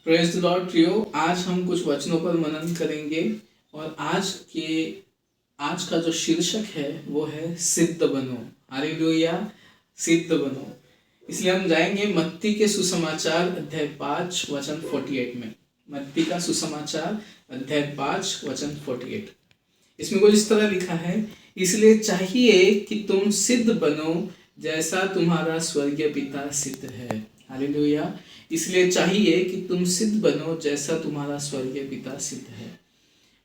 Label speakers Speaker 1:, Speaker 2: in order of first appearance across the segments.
Speaker 1: Praise the Lord प्रियो। आज हम कुछ वचनों पर मनन करेंगे और आज का जो शीर्षक है वो है सिद्ध बनो। हालेलुया, सिद्ध बनो। इसलिए हम जाएंगे मत्ती के सुसमाचार अध्याय 5 वचन 48 में। मत्ती का सुसमाचार अध्याय 5 वचन 48। इसमें कुछ इस तरह लिखा है, इसलिए चाहिए कि तुम सिद्ध बनो जैसा तुम्हारा स्वर्गीय पिता सिद्ध है। हालेलुया। इसलिए चाहिए कि तुम सिद्ध बनो जैसा तुम्हारा स्वर्गीय पिता सिद्ध है।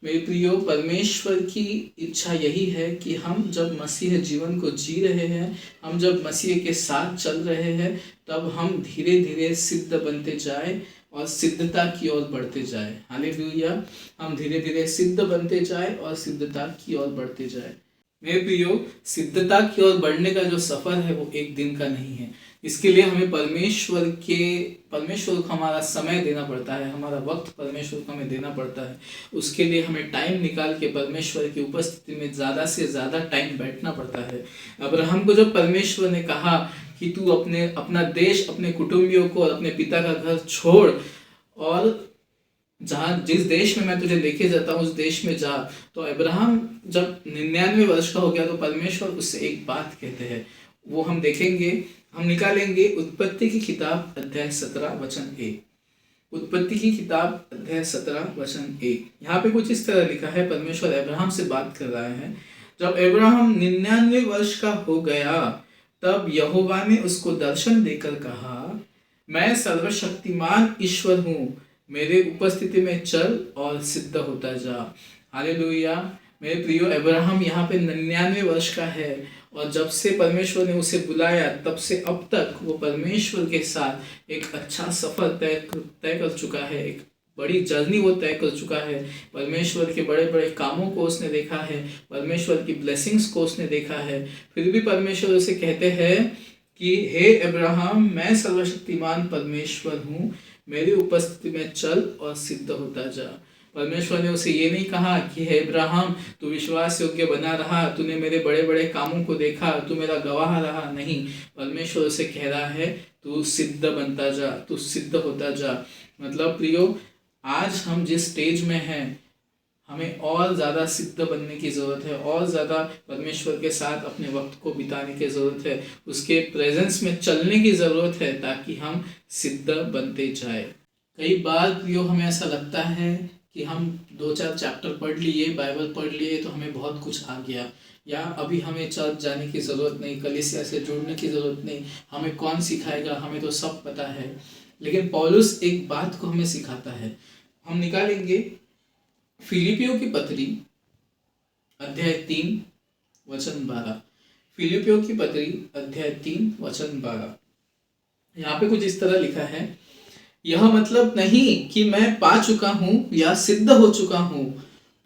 Speaker 1: मेरे प्रियो, परमेश्वर की इच्छा यही है कि हम जब मसीह जीवन को जी रहे हैं, हम जब मसीह के साथ चल रहे हैं, तब हम धीरे धीरे सिद्ध बनते जाए और सिद्धता की ओर बढ़ते जाए। हालेलुया। हम धीरे धीरे सिद्ध बनते जाए और सिद्धता की ओर बढ़ते जाए। मेरे प्रियो, सिद्धता की ओर बढ़ने का जो सफ़र है वो एक दिन का नहीं है। इसके लिए हमें परमेश्वर को हमारा समय देना पड़ता है, हमारा वक्त परमेश्वर को हमें देना पड़ता है। उसके लिए हमें टाइम निकाल के परमेश्वर की उपस्थिति में ज़्यादा से ज़्यादा टाइम बैठना पड़ता है। अब्राहम को जब परमेश्वर ने कहा कि तू अपना देश, अपने कुटुंबियों को और अपने पिता का घर छोड़ और जिस देश में मैं तुझे लेके जाता हूँ उस देश में जा, तो अब्राहम जब 99 वर्ष का हो गया तो परमेश्वर उससे एक बात कहते हैं। वो हम देखेंगे, हम निकालेंगे उत्पत्ति की किताब अध्याय 17 वचन 1। उत्पत्ति की किताब अध्याय 17 वचन 1। यहाँ पे कुछ इस तरह लिखा है, परमेश्वर अब्राहम से बात कर रहा है। जब अब्राहम 99 वर्ष का हो गया तब यहोवा ने उसको दर्शन देकर कहा, मैं सर्वशक्तिमान ईश्वर हूँ, मेरे उपस्थिति में चल और सिद्ध होता जा। हालेलुया। मेरे प्रियो, अब्राहम यहाँ पे 99 वर्ष का है और जब से परमेश्वर ने उसे बुलाया तब से अब तक वो परमेश्वर के साथ एक अच्छा सफ़र तय कर चुका है, एक बड़ी जर्नी वो तय कर चुका है। परमेश्वर के बड़े बड़े कामों को उसने देखा है, परमेश्वर की ब्लेसिंग्स को उसने देखा है। फिर भी परमेश्वर उसे कहते हैं कि हे अब्राहम, मैं सर्वशक्तिमान परमेश्वर हूँ, मेरी उपस्थिति में चल और सिद्ध होता जा। परमेश्वर ने उसे ये नहीं कहा कि हे अब्राहम, तू विश्वास योग्य बना रहा, तूने मेरे बड़े बड़े कामों को देखा, तू मेरा गवाह रहा। नहीं, परमेश्वर उसे कह रहा है तू सिद्ध बनता जा, तू सिद्ध होता जा। मतलब प्रियो, आज हम जिस स्टेज में हैं, हमें और ज़्यादा सिद्ध बनने की ज़रूरत है, और ज़्यादा परमेश्वर के साथ अपने वक्त को बिताने की ज़रूरत है, उसके प्रेजेंस में चलने की ज़रूरत है ताकि हम सिद्ध बनते जाए। कई बार प्रियो, हमें ऐसा लगता है कि हम 2-4 चैप्टर पढ़ लिए, बाइबल पढ़ लिए तो हमें बहुत कुछ आ गया, या अभी हमें चर्च जाने की ज़रूरत नहीं, कलीसिया से जुड़ने की ज़रूरत नहीं, हमें कौन सिखाएगा, हमें तो सब पता है। लेकिन पौलुस एक बात को हमें सिखाता है। हम निकालेंगे फिलिपियों की पत्री अध्याय 3 वचन 12। फिलिपियों की पत्री अध्याय 3 वचन 12। यहाँ पे कुछ इस तरह लिखा है, यह मतलब नहीं कि मैं पा चुका हूँ या सिद्ध हो चुका हूँ,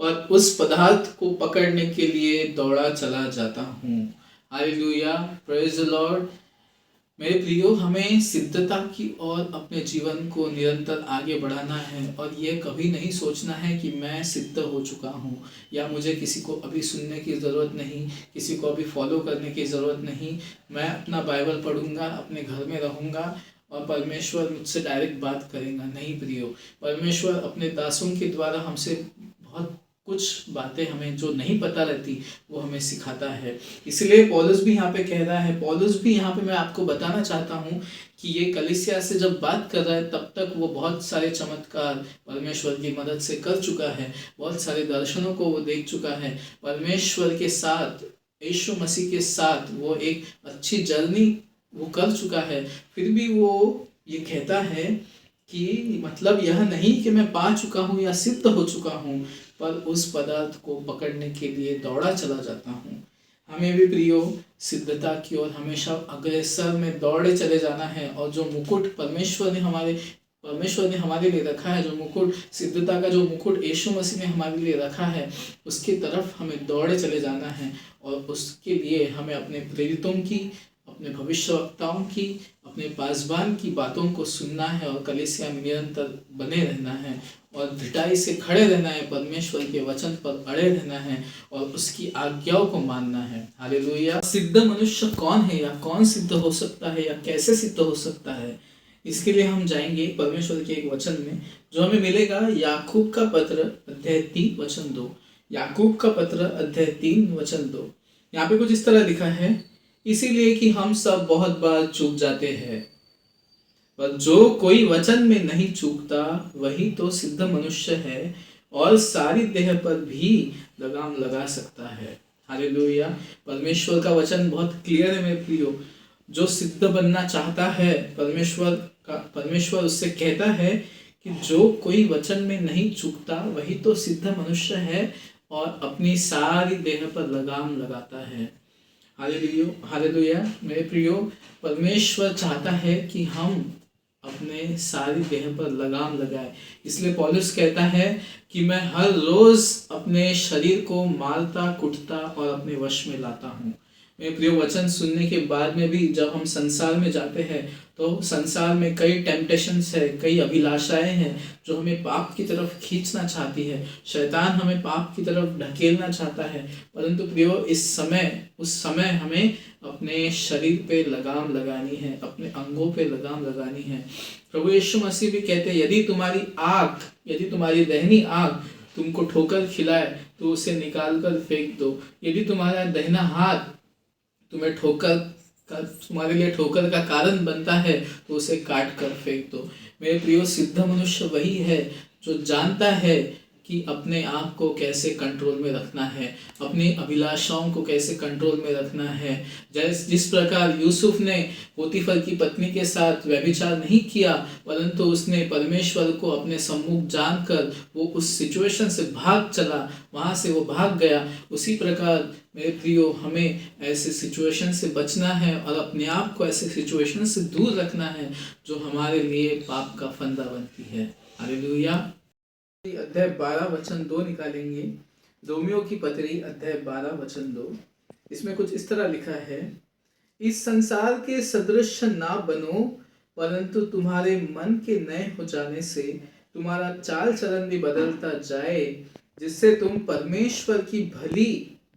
Speaker 1: पर उस पदार्थ को पकड़ने के लिए दौड़ा चला जाता हूँ। Hallelujah, praise the Lord. मेरे प्रियो, हमें सिद्धता की ओर अपने जीवन को निरंतर आगे बढ़ाना है और ये कभी नहीं सोचना है कि मैं सिद्ध हो चुका हूँ या मुझे किसी को अभी सुनने की ज़रूरत नहीं, किसी को अभी फॉलो करने की ज़रूरत नहीं। मैं अपना बाइबल पढ़ूँगा, अपने घर में रहूँगा और परमेश्वर मुझसे डायरेक्ट बात करेगा। नहीं प्रियो, परमेश्वर अपने दासों के द्वारा हमसे बहुत कुछ बातें हमें जो नहीं पता रहती वो हमें सिखाता है। इसलिए पौलुस भी यहाँ पे कह रहा है, पौलुस भी यहाँ पे मैं आपको बताना चाहता हूँ कि ये कलीसिया से जब बात कर रहा है तब तक वो बहुत सारे चमत्कार परमेश्वर की मदद से कर चुका है, बहुत सारे दर्शनों को वो देख चुका है। परमेश्वर के साथ, यीशु मसीह के साथ वो एक अच्छी जर्नी वो कर चुका है। फिर भी वो ये कहता है कि मतलब यह नहीं कि मैं पा चुका हूँ या सिद्ध हो चुका हूँ, पर उस पदार्थ को पकड़ने के लिए दौड़ा चला जाता हूँ। हमें भी प्रियो सिद्धता की ओर हमेशा अग्रसर में दौड़े चले जाना है और जो मुकुट परमेश्वर ने हमारे लिए रखा है, जो मुकुट सिद्धता का जो मुकुट यीशु मसीह ने हमारे लिए रखा है, उसकी तरफ हमें दौड़े चले जाना है। और उसके लिए हमें अपने प्रेरितों की, अपने भविष्यवक्ताओं की, अपने पासबान की बातों को सुनना है और कलीसिया में निरंतर बने रहना है और दृढ़ताई से खड़े रहना है, परमेश्वर के वचन पर अड़े रहना है और उसकी आज्ञाओं को मानना है। हालेलुया। सिद्ध मनुष्य कौन है या कौन सिद्ध हो सकता है या कैसे सिद्ध हो सकता है? इसके लिए हम जाएंगे परमेश्वर के एक वचन में, जो हमें मिलेगा याकूब का पत्र अध्याय 3 वचन 2। याकूब का पत्र अध्याय 3 वचन 2। यहाँ पे कुछ इस तरह लिखा है, इसीलिए कि हम सब बहुत बार चूक जाते हैं, पर जो कोई वचन में नहीं चूकता वही तो सिद्ध मनुष्य है और सारी देह पर भी लगाम लगा सकता है। हालेलुया। परमेश्वर का वचन बहुत क्लियर है मेरे प्रियो। जो सिद्ध बनना चाहता है, परमेश्वर उससे कहता है कि जो कोई वचन में नहीं चूकता वही तो सिद्ध मनुष्य है और अपनी सारी देह पर लगाम लगाता है। हालेलुया मेरे प्रियो, परमेश्वर चाहता है कि हम अपने सारी देह पर लगाम लगाए। इसलिए पौलुस कहता है कि मैं हर रोज अपने शरीर को मारता कुटता और अपने वश में लाता हूँ। मेरे प्रिय, वचन सुनने के बाद में भी जब हम संसार में जाते हैं तो संसार में कई टेम्पटेशंस है, कई अभिलाषाएं हैं जो हमें पाप की तरफ खींचना चाहती है। शैतान हमें पाप की तरफ ढकेलना चाहता है, परंतु प्रियो उस समय हमें अपने शरीर पे लगाम लगानी है, अपने अंगों पे लगाम लगानी है। प्रभु यीशु मसीह भी कहते हैं, यदि तुम्हारी दाहिनी आंख तुमको ठोकर खिलाए तो उसे निकाल कर फेंक दो। यदि तुम्हारा दाहिना हाथ तुम्हारे लिए ठोकर का कारण बनता है तो उसे काट कर फेंक दो। मेरे प्रियो, सिद्ध मनुष्य वही है जो जानता है कि अपने आप को कैसे कंट्रोल में रखना है, अपनी अभिलाषाओं को कैसे कंट्रोल में रखना है। जिस प्रकार यूसुफ ने पोतीफर की पत्नी के साथ व्यभिचार नहीं किया, परंतु उसने परमेश्वर को अपने सम्मुख जानकर वो उस सिचुएशन से भाग चला, वहाँ से वो भाग गया। उसी प्रकार मेरे प्रियो, हमें ऐसे सिचुएशन से बचना है और अपने आप को ऐसे सिचुएशन से दूर रखना है जो हमारे लिए पाप का फंदा बनती है। हालेलुया। अध्याय 12 वचन 2 निकालेंगे। रोमियो की पत्री अध्याय 12 वचन 2। इसमें कुछ इस तरह लिखा है, इस संसार के सदृश ना बनो, परंतु तुम्हारे मन के नए हो जाने से तुम्हारा चाल चलन भी बदलता जाए, जिससे तुम परमेश्वर की भली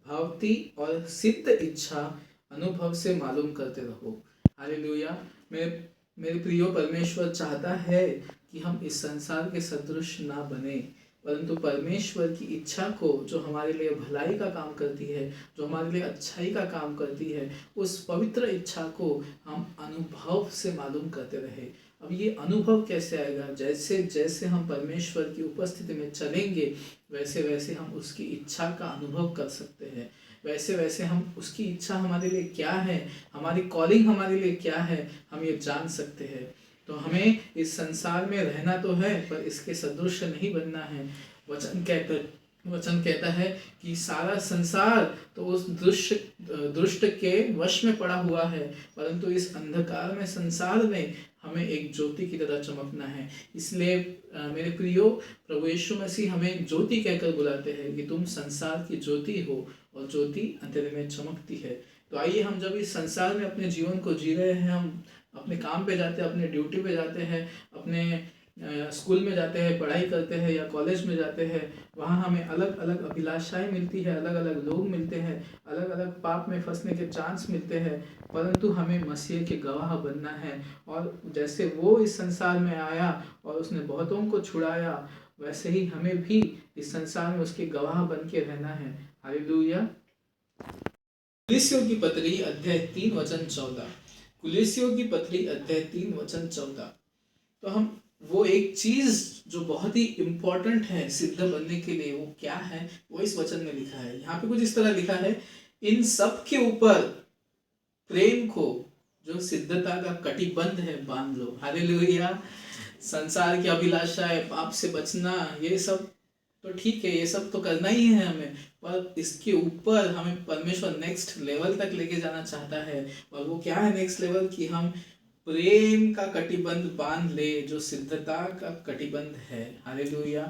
Speaker 1: भावती और सिद्ध इच्छा अनुभव से मालूम करते रहो। हालेलुया। मेरे प्रियो, परमेश्वर चाहता है कि हम इस संसार के सदृश ना बने, परंतु परमेश्वर की इच्छा को, जो हमारे लिए भलाई का काम करती है, जो हमारे लिए अच्छाई का काम करती है, उस पवित्र इच्छा को हम अनुभव से मालूम करते रहे। अब ये अनुभव कैसे आएगा? जैसे जैसे हम परमेश्वर की उपस्थिति में चलेंगे, वैसे वैसे हम उसकी इच्छा का अनुभव कर सकते हैं। वैसे वैसे हम उसकी इच्छा हमारे लिए क्या है, हमारी कॉलिंग हमारे लिए क्या है, हम ये जान सकते हैं। तो हमें इस संसार में रहना तो है, पर इसके सदृश नहीं बनना है। वचन कहता है कि सारा संसार तो उस दुष्ट के वश में पड़ा हुआ है, परंतु इस अंधकार में संसार में हमें एक ज्योति की तरह चमकना है। इसलिए मेरे प्रियो, प्रभु यीशु मसीह हमें ज्योति कहकर बुलाते हैं कि तुम संसार की ज्योति हो, और ज्योति अंधेरे में चमकती है। तो आइए, हम जब इस संसार में अपने जीवन को जी रहे हैं, हम अपने काम पे जाते हैं, अपने ड्यूटी पे जाते हैं, अपने स्कूल में जाते हैं, पढ़ाई करते हैं या कॉलेज में जाते हैं, वहाँ हमें अलग अलग अभिलाषाएं मिलती है, अलग अलग लोग मिलते हैं, अलग अलग पाप में फंसने के चांस मिलते हैं, परंतु हमें मसीह के गवाह बनना है। और जैसे वो इस संसार में आया और उसने बहुतों को छुड़ाया, वैसे ही हमें भी इस संसार में उसके गवाह बन के रहना है। हालेलुया। कुलिस्सियों की पत्री अध्याय 3 वचन 14। कुलिस्सियों की पत्री अध्याय 3 वचन 14। तो हम वो एक चीज जो बहुत ही इम्पोर्टेंट है सिद्ध बनने के लिए, वो क्या है, वो इस वचन में लिखा है। यहाँ पे कुछ इस तरह लिखा है, इन सब के ऊपर प्रेम को, जो सिद्धता का कटिबंध है, बांध लो। हालेलुया। संसार की अभिलाषाएं, पाप से बचना, ये सब तो ठीक है, ये सब तो करना ही है हमें, पर इसके ऊपर हमें परमेश्वर नेक्स्ट लेवल तक लेके जाना चाहता है। और वो क्या है नेक्स्ट लेवल? कि हम प्रेम का कटिबंध बांध ले, जो सिद्धता का कटिबंध है। हालेलुया।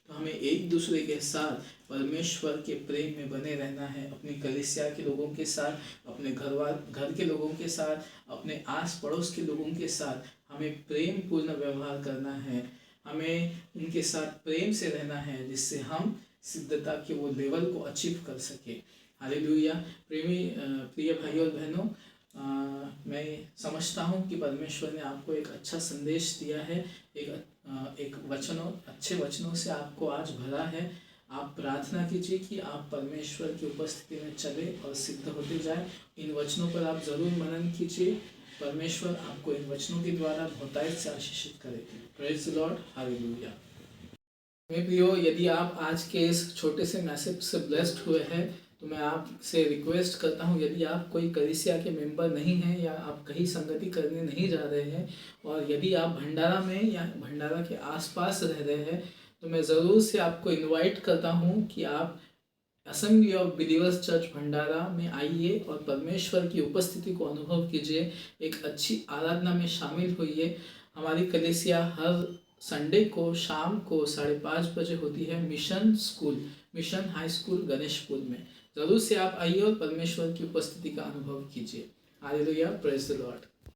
Speaker 1: तो हमें एक दूसरे के साथ परमेश्वर के प्रेम में बने रहना है, अपनी कलीसिया के लोगों के साथ, अपने घर के लोगों के साथ, अपने आस पड़ोस के लोगों के साथ हमें प्रेम पूर्ण व्यवहार करना है। हमें उनके साथ प्रेम से रहना है, जिससे हम सिद्धता के वो लेवल को अचीव कर सके। हालेलुया। प्रिय भाइयों और बहनों, मैं समझता हूँ कि परमेश्वर ने आपको एक अच्छा संदेश दिया है, एक अच्छे वचनों से आपको आज भरा है। आप प्रार्थना कीजिए कि आप परमेश्वर की उपस्थिति में चले और सिद्ध होते जाए। इन वचनों पर आप ज़रूर मनन कीजिए। परमेश्वर आपको इन वचनों के द्वारा बहुतायत से आशीषित करे। Praise the Lord, hallelujah. मेरे प्रियो, यदि आप आज के इस छोटे से मैसेज से ब्लेस्ड हुए हैं तो मैं आपसे रिक्वेस्ट करता हूँ, यदि आप कोई कलीसिया के मेंबर नहीं हैं या आप कहीं संगति करने नहीं जा रहे हैं और यदि आप भंडारा में या भंडारा के आसपास रह रहे हैं तो मैं ज़रूर से आपको इनवाइट करता हूँ कि आप असेंबली ऑफ बिलीवर्स चर्च भंडारा में आइए और परमेश्वर की उपस्थिति को अनुभव कीजिए। एक अच्छी आराधना में शामिल होइए। हमारी कलीसिया हर संडे को शाम को 5:30 बजे होती है मिशन हाई स्कूल गणेशपुर में। ज़रूर से आप आइए और परमेश्वर की उपस्थिति का अनुभव कीजिए। Hallelujah, praise the Lord.